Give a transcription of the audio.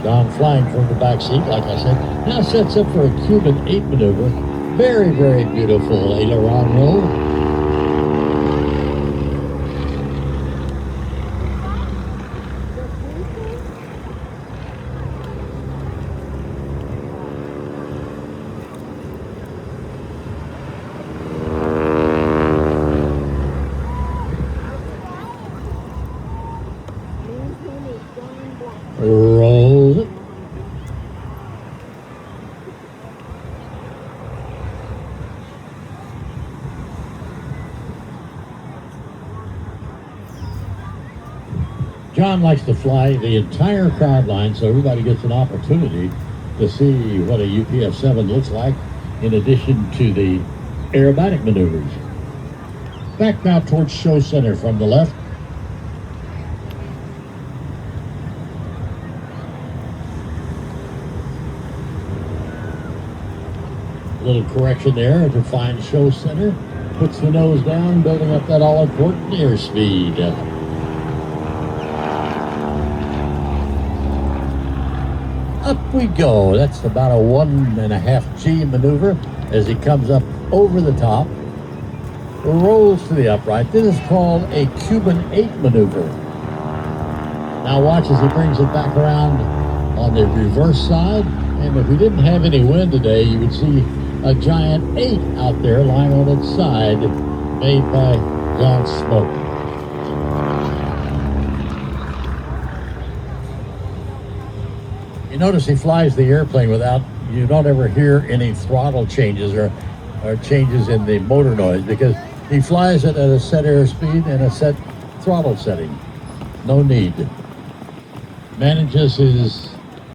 Don flying from the back seat, like I said, now sets up for a Cuban 8 maneuver. Very, very beautiful aileron roll. Rolls it. John likes to fly the entire crowd line so everybody gets an opportunity to see what a UPF-7 looks like in addition to the aerobatic maneuvers. Back now towards show center from the left. Little correction there to find show center. Puts the nose down, building up that all-important airspeed. Up we go. That's about a 1.5 G maneuver as he comes up over the top. Rolls to the upright. This is called a Cuban 8 maneuver. Now watch as he brings it back around on the reverse side. And if we didn't have any wind today, you would see a giant 8 out there lying on its side, made by John Smoke. You notice he flies the airplane without, you don't ever hear any throttle changes or changes in the motor noise because he flies it at a set airspeed and a set throttle setting. No need. Manages his